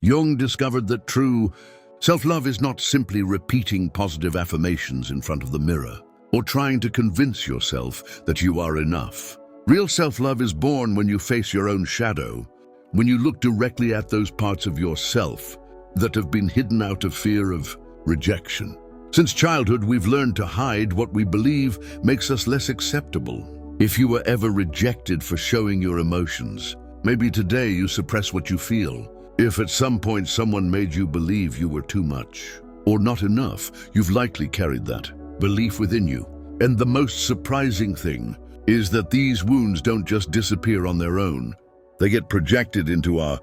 Jung discovered that true self-love is not simply repeating positive affirmations in front of the mirror or trying to convince yourself that you are enough. Real self-love is born when you face your own shadow, when you look directly at those parts of yourself that have been hidden out of fear of rejection. Since childhood, we've learned to hide what we believe makes us less acceptable. If you were ever rejected for showing your emotions, maybe today you suppress what you feel. If at some point someone made you believe you were too much or not enough, you've likely carried that belief within you. And the most surprising thing is that these wounds don't just disappear on their own. They get projected into our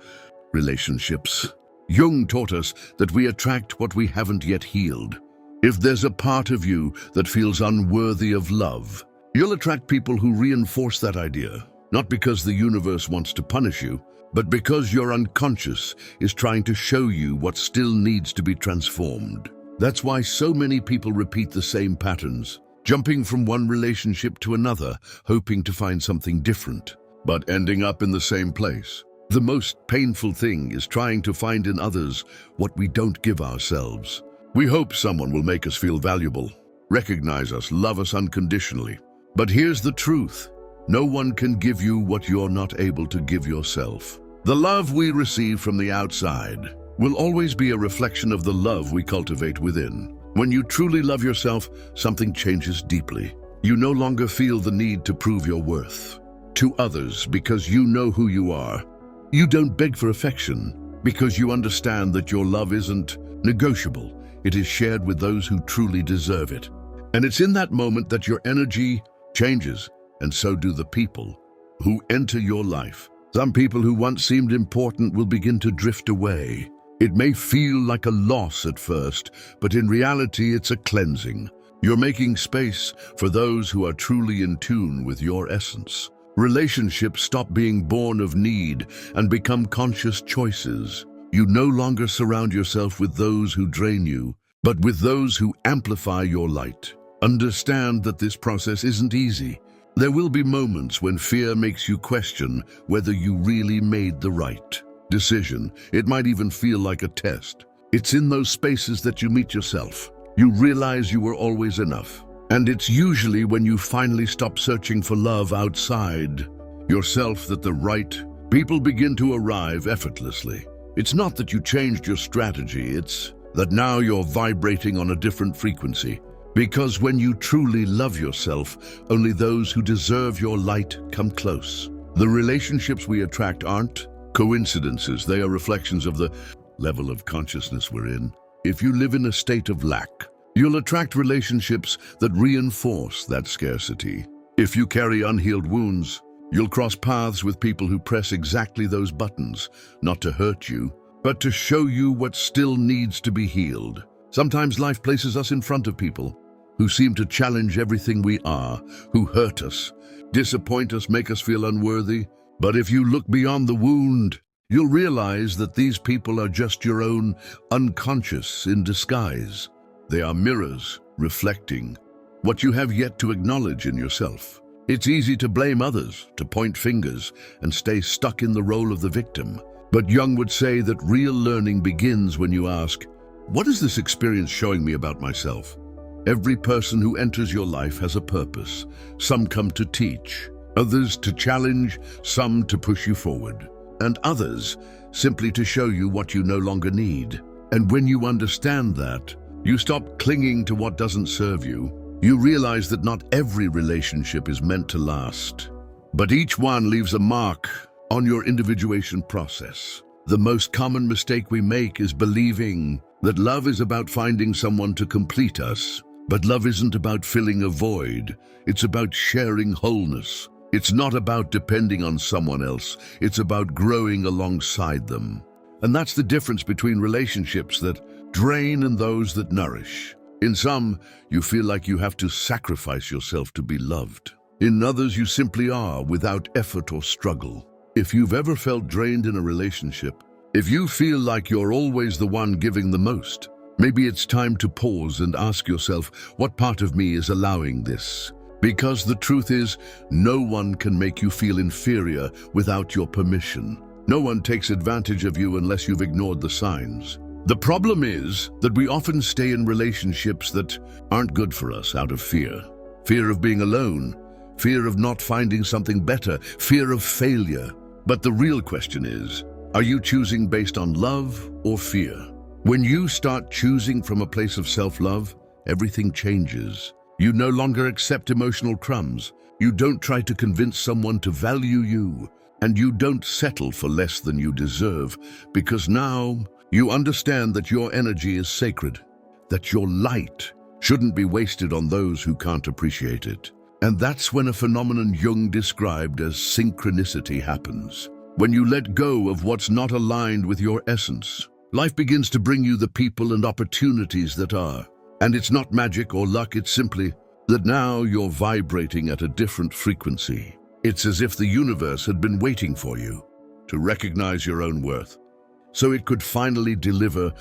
relationships. Jung taught us that we attract what we haven't yet healed. If there's a part of you that feels unworthy of love, you'll attract people who reinforce that idea, not because the universe wants to punish you, but because your unconscious is trying to show you what still needs to be transformed. That's why so many people repeat the same patterns, jumping from one relationship to another, hoping to find something different, but ending up in the same place. The most painful thing is trying to find in others what we don't give ourselves. We hope someone will make us feel valuable, recognize us, love us unconditionally. But here's the truth. No one can give you what you're not able to give yourself. The love we receive from the outside will always be a reflection of the love we cultivate within. When you truly love yourself, something changes deeply. You no longer feel the need to prove your worth to others because you know who you are. You don't beg for affection because you understand that your love isn't negotiable. It is shared with those who truly deserve it. And it's in that moment that your energy changes, and so do the people who enter your life. Some people who once seemed important will begin to drift away. It may feel like a loss at first, but in reality it's a cleansing. You're making space for those who are truly in tune with your essence. Relationships stop being born of need and become conscious choices. You no longer surround yourself with those who drain you, but with those who amplify your light. Understand that this process isn't easy. There will be moments when fear makes you question whether you really made the right decision. It might even feel like a test. It's in those spaces that you meet yourself. You realize you were always enough. And it's usually when you finally stop searching for love outside yourself that the right people begin to arrive effortlessly. It's not that you changed your strategy, it's that now you're vibrating on a different frequency. Because when you truly love yourself, only those who deserve your light come close. The relationships we attract aren't coincidences, they are reflections of the level of consciousness we're in. If you live in a state of lack, you'll attract relationships that reinforce that scarcity. If you carry unhealed wounds, you'll cross paths with people who press exactly those buttons, not to hurt you, but to show you what still needs to be healed. Sometimes life places us in front of people who seem to challenge everything we are, who hurt us, disappoint us, make us feel unworthy. But if you look beyond the wound, you'll realize that these people are just your own unconscious in disguise. They are mirrors reflecting what you have yet to acknowledge in yourself. It's easy to blame others, to point fingers, and stay stuck in the role of the victim. But Jung would say that real learning begins when you ask, what is this experience showing me about myself? Every person who enters your life has a purpose. Some come to teach, others to challenge, some to push you forward, and others simply to show you what you no longer need. And when you understand that, you stop clinging to what doesn't serve you. You realize that not every relationship is meant to last, but each one leaves a mark on your individuation process. The most common mistake we make is believing that love is about finding someone to complete us. But love isn't about filling a void. It's about sharing wholeness. It's not about depending on someone else. It's about growing alongside them. And that's the difference between relationships that drain and those that nourish. In some, you feel like you have to sacrifice yourself to be loved. In others, you simply are, without effort or struggle. If you've ever felt drained in a relationship, if you feel like you're always the one giving the most, maybe it's time to pause and ask yourself, what part of me is allowing this? Because the truth is, no one can make you feel inferior without your permission. No one takes advantage of you unless you've ignored the signs. The problem is that we often stay in relationships that aren't good for us out of fear. Fear of being alone, fear of not finding something better, fear of failure. But the real question is, are you choosing based on love or fear? When you start choosing from a place of self-love, everything changes. You no longer accept emotional crumbs. You don't try to convince someone to value you. And you don't settle for less than you deserve, because now you understand that your energy is sacred, that your light shouldn't be wasted on those who can't appreciate it. And that's when a phenomenon Jung described as synchronicity happens. When you let go of what's not aligned with your essence, life begins to bring you the people and opportunities that are. And it's not magic or luck, it's simply that now you're vibrating at a different frequency. It's as if the universe had been waiting for you to recognize your own worth, so it could finally deliver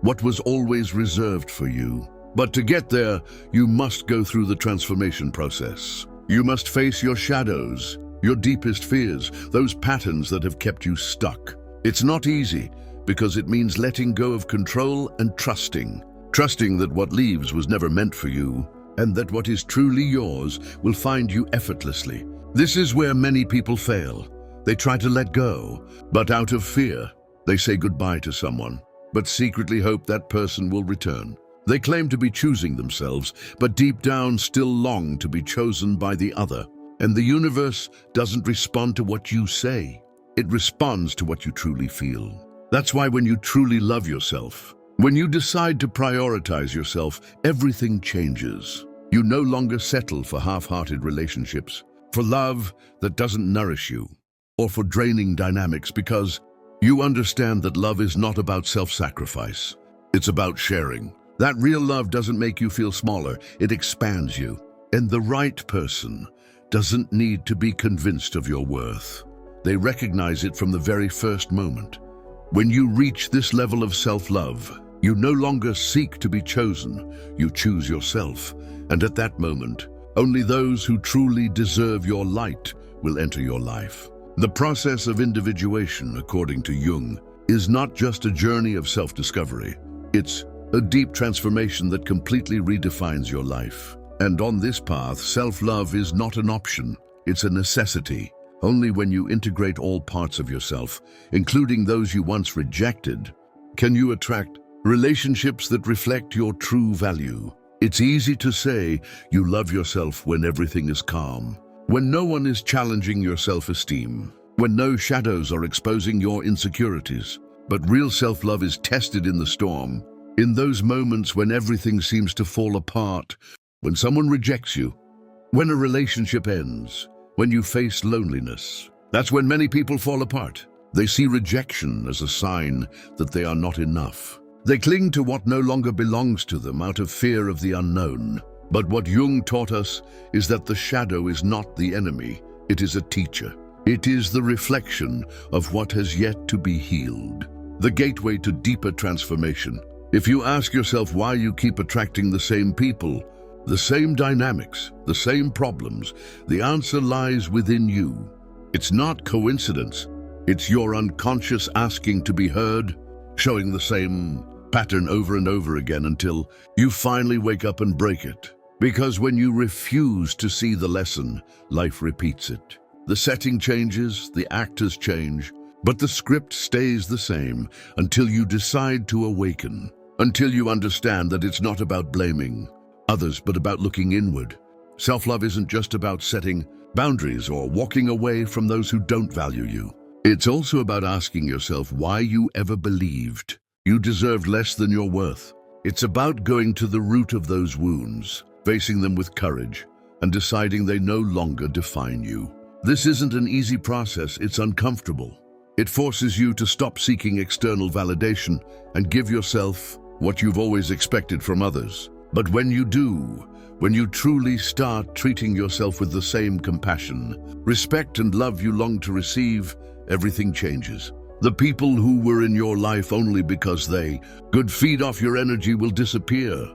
what was always reserved for you. But to get there, you must go through the transformation process. You must face your shadows, your deepest fears, those patterns that have kept you stuck. It's not easy, because it means letting go of control and trusting that what leaves was never meant for you, and that what is truly yours will find you effortlessly. This is where many people fail. They try to let go, but out of fear, they say goodbye to someone, but secretly hope that person will return. They claim to be choosing themselves, but deep down still long to be chosen by the other. And the universe doesn't respond to what you say. It responds to what you truly feel. That's why when you truly love yourself, when you decide to prioritize yourself, everything changes. You no longer settle for half-hearted relationships, for love that doesn't nourish you, or for draining dynamics, because you understand that love is not about self-sacrifice. It's about sharing. That real love doesn't make you feel smaller, it expands you. And the right person doesn't need to be convinced of your worth. They recognize it from the very first moment. When you reach this level of self-love, you no longer seek to be chosen, you choose yourself. And at that moment, only those who truly deserve your light will enter your life. The process of individuation, according to Jung, is not just a journey of self-discovery. It's a deep transformation that completely redefines your life. And on this path, self-love is not an option, it's a necessity. Only when you integrate all parts of yourself, including those you once rejected, can you attract relationships that reflect your true value. It's easy to say you love yourself when everything is calm, when no one is challenging your self-esteem, when no shadows are exposing your insecurities. But real self-love is tested in the storm, in those moments when everything seems to fall apart, when someone rejects you, when a relationship ends, when you face loneliness. That's when many people fall apart. They see rejection as a sign that they are not enough. They cling to what no longer belongs to them out of fear of the unknown. But what Jung taught us is that the shadow is not the enemy, it is a teacher. It is the reflection of what has yet to be healed, the gateway to deeper transformation. If you ask yourself why you keep attracting the same people, the same dynamics, the same problems, the answer lies within you. It's not coincidence. It's your unconscious asking to be heard, showing the same pattern over and over again until you finally wake up and break it. Because when you refuse to see the lesson, life repeats it. The setting changes, the actors change, but the script stays the same until you decide to awaken, until you understand that it's not about blaming others, but about looking inward. Self-love isn't just about setting boundaries or walking away from those who don't value you. It's also about asking yourself why you ever believed you deserved less than your worth. It's about going to the root of those wounds, facing them with courage, and deciding they no longer define you. This isn't an easy process, it's uncomfortable. It forces you to stop seeking external validation and give yourself what you've always expected from others. But when you do, when you truly start treating yourself with the same compassion, respect and love you long to receive, everything changes. The people who were in your life only because they could feed off your energy will disappear.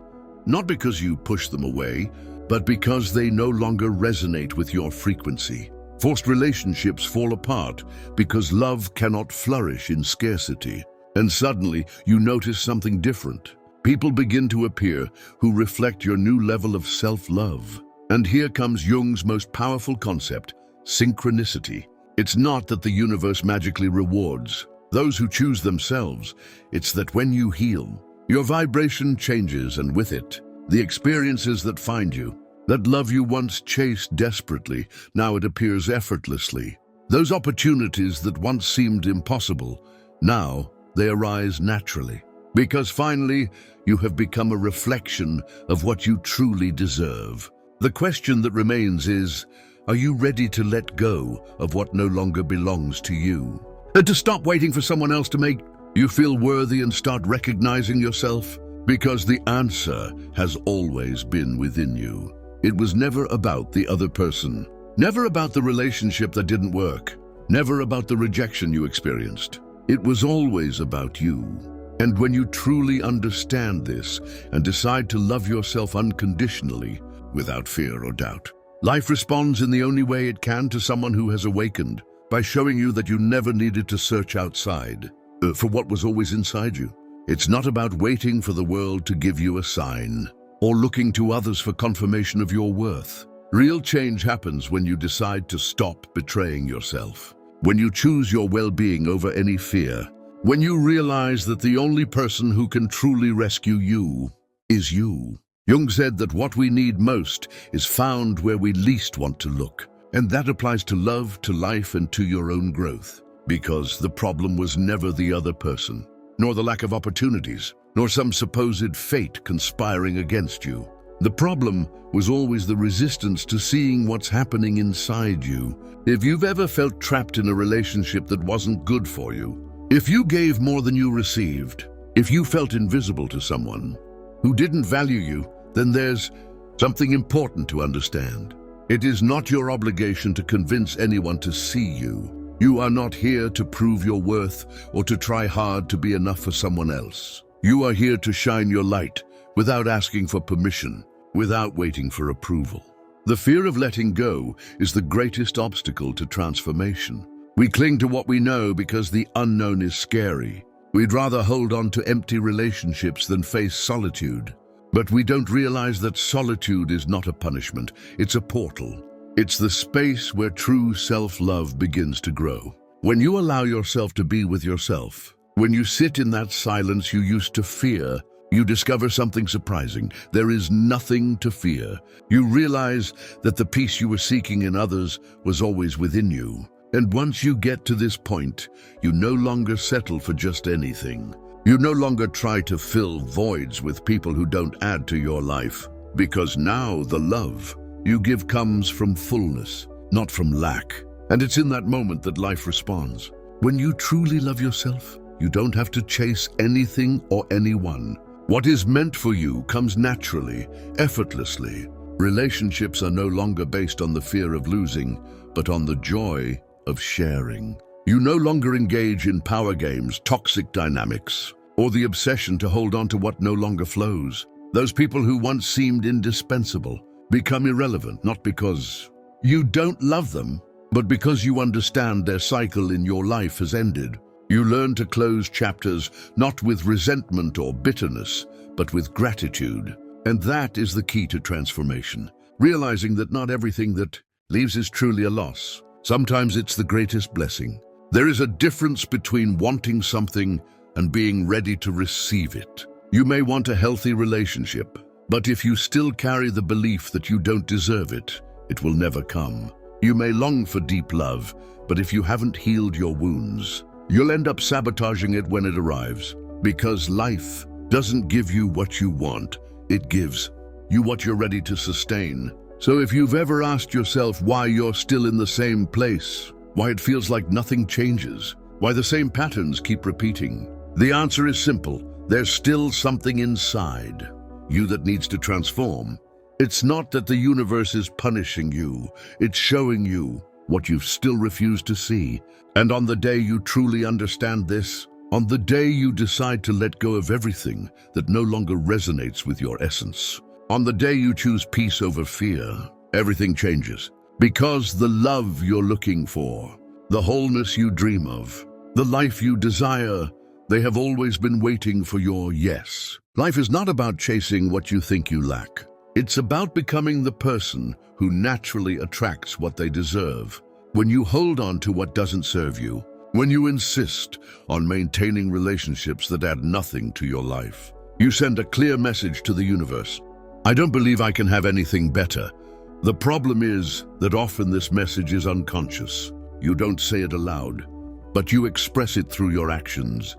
Not because you push them away, but because they no longer resonate with your frequency. Forced relationships fall apart because love cannot flourish in scarcity. And suddenly, you notice something different. People begin to appear who reflect your new level of self-love. And here comes Jung's most powerful concept, synchronicity. It's not that the universe magically rewards those who choose themselves. It's that when you heal, your vibration changes, and with it, the experiences that find you. That love you once chased desperately, now it appears effortlessly. Those opportunities that once seemed impossible, now they arise naturally. Because finally, you have become a reflection of what you truly deserve. The question that remains is, are you ready to let go of what no longer belongs to you? And to stop waiting for someone else to make you feel worthy and start recognizing yourself? Because the answer has always been within you. It was never about the other person, never about the relationship that didn't work, never about the rejection you experienced. It was always about you. And when you truly understand this and decide to love yourself unconditionally, without fear or doubt, life responds in the only way it can to someone who has awakened, by showing you that you never needed to search outside for what was always inside you. It's not about waiting for the world to give you a sign, or looking to others for confirmation of your worth. Real change happens when you decide to stop betraying yourself, when you choose your well-being over any fear, when you realize that the only person who can truly rescue you is you. Jung said that what we need most is found where we least want to look, and that applies to love, to life, and to your own growth. Because the problem was never the other person, nor the lack of opportunities, nor some supposed fate conspiring against you. The problem was always the resistance to seeing what's happening inside you. If you've ever felt trapped in a relationship that wasn't good for you, if you gave more than you received, if you felt invisible to someone who didn't value you, then there's something important to understand. It is not your obligation to convince anyone to see you. You are not here to prove your worth or to try hard to be enough for someone else. You are here to shine your light without asking for permission, without waiting for approval. The fear of letting go is the greatest obstacle to transformation. We cling to what we know because the unknown is scary. We'd rather hold on to empty relationships than face solitude. But we don't realize that solitude is not a punishment, it's a portal. It's the space where true self-love begins to grow. When you allow yourself to be with yourself, when you sit in that silence you used to fear, you discover something surprising. There is nothing to fear. You realize that the peace you were seeking in others was always within you. And once you get to this point, you no longer settle for just anything. You no longer try to fill voids with people who don't add to your life, because now the love you give comes from fullness, not from lack. And it's in that moment that life responds. When you truly love yourself, you don't have to chase anything or anyone. What is meant for you comes naturally, effortlessly. Relationships are no longer based on the fear of losing, but on the joy of sharing. You no longer engage in power games, toxic dynamics, or the obsession to hold on to what no longer flows. Those people who once seemed indispensable become irrelevant, not because you don't love them, but because you understand their cycle in your life has ended. You learn to close chapters not with resentment or bitterness, but with gratitude. And that is the key to transformation. Realizing that not everything that leaves is truly a loss. Sometimes it's the greatest blessing. There is a difference between wanting something and being ready to receive it. You may want a healthy relationship, but if you still carry the belief that you don't deserve it, it will never come. You may long for deep love, but if you haven't healed your wounds, you'll end up sabotaging it when it arrives. Because life doesn't give you what you want, it gives you what you're ready to sustain. So if you've ever asked yourself why you're still in the same place, why it feels like nothing changes, why the same patterns keep repeating, the answer is simple. There's still something inside you that needs to transform. It's not that the universe is punishing you, it's showing you what you've still refused to see. And on the day you truly understand this, on the day you decide to let go of everything that no longer resonates with your essence, on the day you choose peace over fear, everything changes. Because the love you're looking for, the wholeness you dream of, the life you desire, they have always been waiting for your yes. Life is not about chasing what you think you lack. It's about becoming the person who naturally attracts what they deserve. When you hold on to what doesn't serve you, when you insist on maintaining relationships that add nothing to your life, you send a clear message to the universe. I don't believe I can have anything better. The problem is that often this message is unconscious. You don't say it aloud, but you express it through your actions.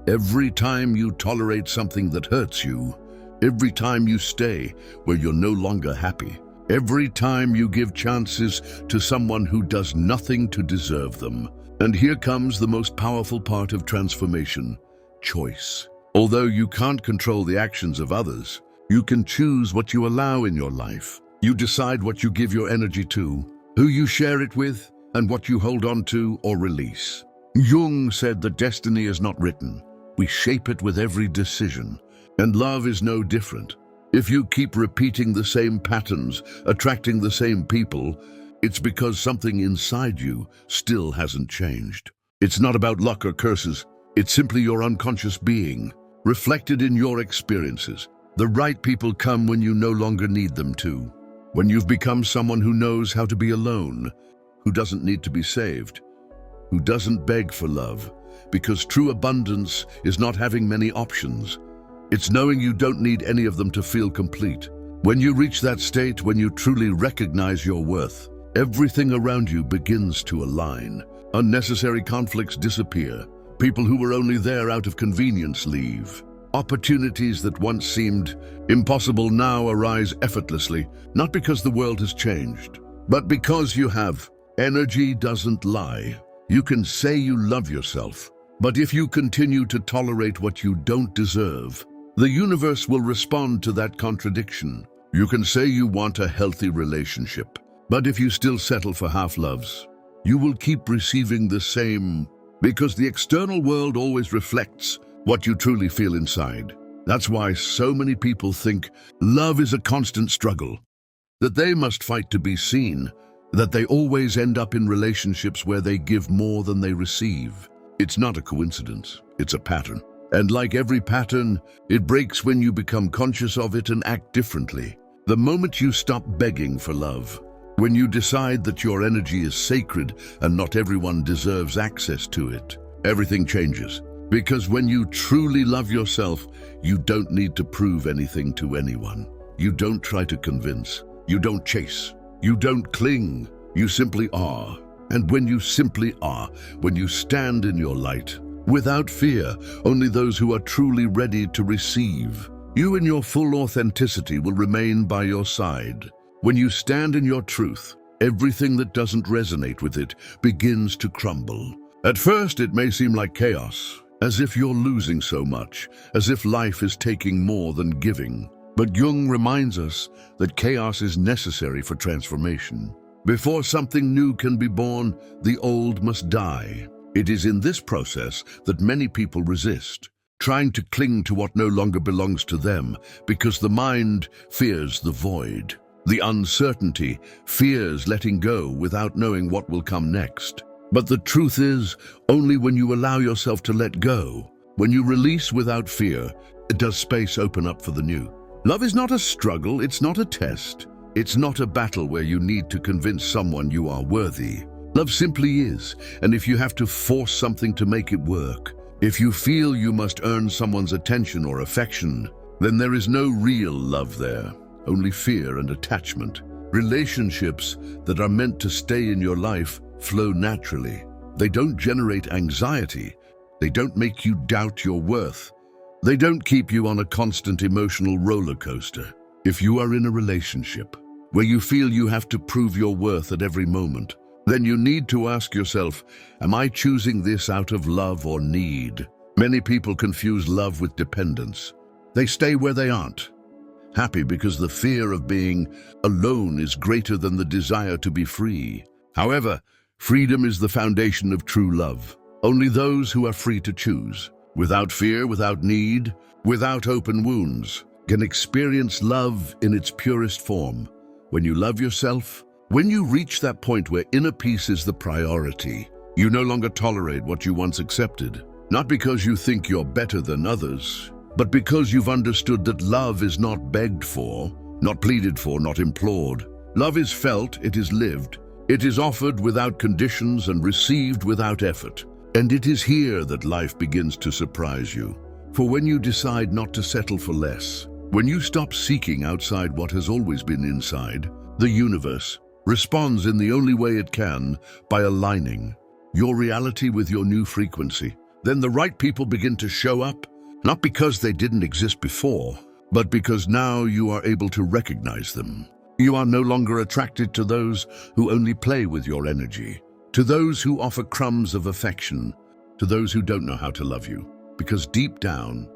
Every time you tolerate something that hurts you, every time you stay where you're no longer happy, every time you give chances to someone who does nothing to deserve them. And here comes the most powerful part of transformation: choice. Although you can't control the actions of others, you can choose what you allow in your life. You decide what you give your energy to, who you share it with, and what you hold on to or release. Jung said that destiny is not written. We shape it with every decision. And love is no different. If you keep repeating the same patterns, attracting the same people, it's because something inside you still hasn't changed. It's not about luck or curses. It's simply your unconscious being, reflected in your experiences. The right people come when you no longer need them to. When you've become someone who knows how to be alone, who doesn't need to be saved, who doesn't beg for love, because true abundance is not having many options. It's knowing you don't need any of them to feel complete. When you reach that state, when you truly recognize your worth, everything around you begins to align. Unnecessary conflicts disappear. People who were only there out of convenience leave. Opportunities that once seemed impossible now arise effortlessly, not because the world has changed, but because you have. Energy doesn't lie. You can say you love yourself, but if you continue to tolerate what you don't deserve, the universe will respond to that contradiction. You can say you want a healthy relationship, but if you still settle for half-loves, you will keep receiving the same, because the external world always reflects what you truly feel inside. That's why so many people think love is a constant struggle, that they must fight to be seen, that they always end up in relationships where they give more than they receive. It's not a coincidence, it's a pattern. And like every pattern, it breaks when you become conscious of it and act differently. The moment you stop begging for love, when you decide that your energy is sacred and not everyone deserves access to it, everything changes. Because when you truly love yourself, you don't need to prove anything to anyone. You don't try to convince. You don't chase. You don't cling. You simply are. And when you simply are, when you stand in your light, without fear, only those who are truly ready to receive, you in your full authenticity will remain by your side. When you stand in your truth, everything that doesn't resonate with it begins to crumble. At first, it may seem like chaos, as if you're losing so much, as if life is taking more than giving. But Jung reminds us that chaos is necessary for transformation. Before something new can be born, the old must die. It is in this process that many people resist, trying to cling to what no longer belongs to them, because the mind fears the void. The uncertainty fears letting go without knowing what will come next. But the truth is, only when you allow yourself to let go, when you release without fear, does space open up for the new. Love is not a struggle, it's not a test. It's not a battle where you need to convince someone you are worthy. Love simply is, and if you have to force something to make it work, if you feel you must earn someone's attention or affection, then there is no real love there, only fear and attachment. Relationships that are meant to stay in your life flow naturally. They don't generate anxiety. They don't make you doubt your worth. They don't keep you on a constant emotional roller coaster. If you are in a relationship where you feel you have to prove your worth at every moment, then you need to ask yourself, am I choosing this out of love or need? Many people confuse love with dependence. They stay where they aren't, happy because the fear of being alone is greater than the desire to be free. However, freedom is the foundation of true love. Only those who are free to choose, without fear, without need, without open wounds, can experience love in its purest form. When you love yourself, When you reach that point where inner peace is the priority, you no longer tolerate what you once accepted. Not because you think you're better than others, but because you've understood that love is not begged for, not pleaded for, not implored. Love is felt, it is lived. It is offered without conditions and received without effort. And it is here that life begins to surprise you. For when you decide not to settle for less, when you stop seeking outside what has always been inside, the universe responds in the only way it can, by aligning your reality with your new frequency. Then the right people begin to show up, not because they didn't exist before, but because now you are able to recognize them. You are no longer attracted to those who only play with your energy, to those who offer crumbs of affection, to those who don't know how to love you. Because deep down,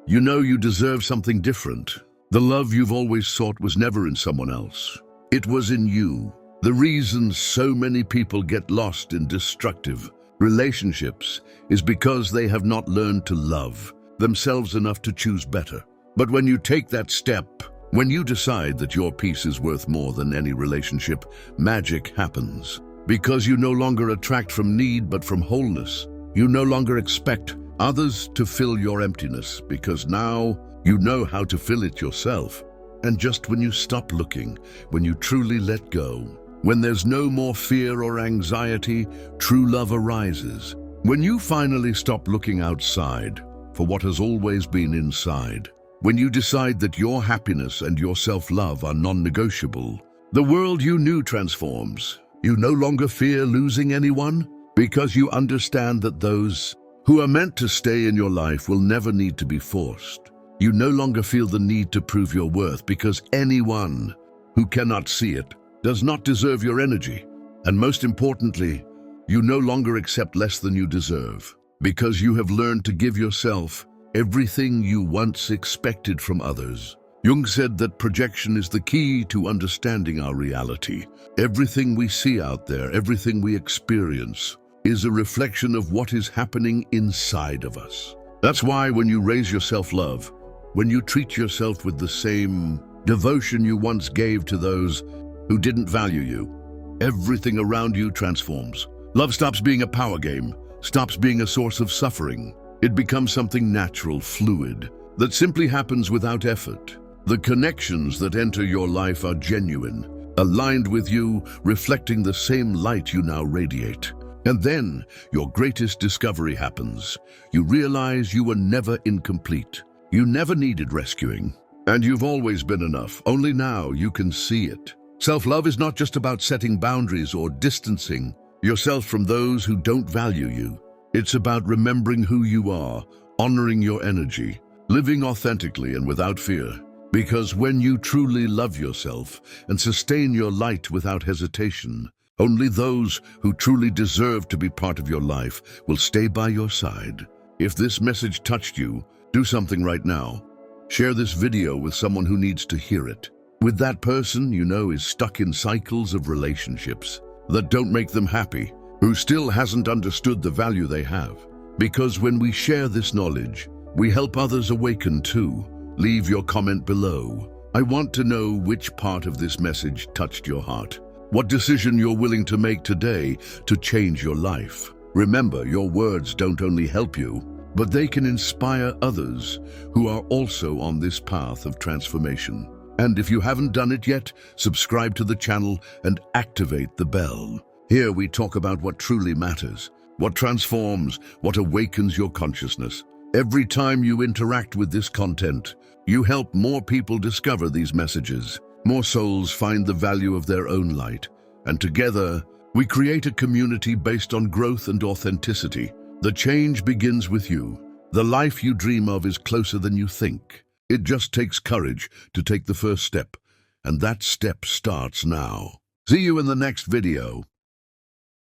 you know you deserve something different. The love you've always sought was never in someone else. It was in you. The reason so many people get lost in destructive relationships is because they have not learned to love themselves enough to choose better. But when you take that step, when you decide that your peace is worth more than any relationship, magic happens. Because you no longer attract from need but from wholeness. You no longer expect others to fill your emptiness, because now you know how to fill it yourself. And just when you stop looking, when you truly let go, when there's no more fear or anxiety, true love arises. When you finally stop looking outside for what has always been inside, when you decide that your happiness and your self-love are non-negotiable, the world you knew transforms. You no longer fear losing anyone, because you understand that those who are meant to stay in your life will never need to be forced. You no longer feel the need to prove your worth, because anyone who cannot see it does not deserve your energy. And most importantly, you no longer accept less than you deserve, because you have learned to give yourself everything you once expected from others. Jung said that projection is the key to understanding our reality. Everything we see out there, everything we experience, is a reflection of what is happening inside of us. That's why when you raise your self-love, when you treat yourself with the same devotion you once gave to those who didn't value you, everything around you transforms. Love stops being a power game, stops being a source of suffering. It becomes something natural, fluid, that simply happens without effort. The connections that enter your life are genuine, aligned with you, reflecting the same light you now radiate. And then your greatest discovery happens. You realize you were never incomplete. You never needed rescuing. And you've always been enough. Only now you can see it. Self-love is not just about setting boundaries or distancing yourself from those who don't value you. It's about remembering who you are, honoring your energy, living authentically and without fear. Because when you truly love yourself and sustain your light without hesitation, only those who truly deserve to be part of your life will stay by your side. If this message touched you, do something right now. Share this video with someone who needs to hear it. With that person you know is stuck in cycles of relationships that don't make them happy, who still hasn't understood the value they have. Because when we share this knowledge, we help others awaken too. Leave your comment below. I want to know which part of this message touched your heart. What decision you're willing to make today to change your life. Remember, your words don't only help you, but they can inspire others who are also on this path of transformation. And if you haven't done it yet, subscribe to the channel and activate the bell. Here we talk about what truly matters, what transforms, what awakens your consciousness. Every time you interact with this content, you help more people discover these messages. More souls find the value of their own light. And together, we create a community based on growth and authenticity. The change begins with you. The life you dream of is closer than you think. It just takes courage to take the first step. And that step starts now. See you in the next video.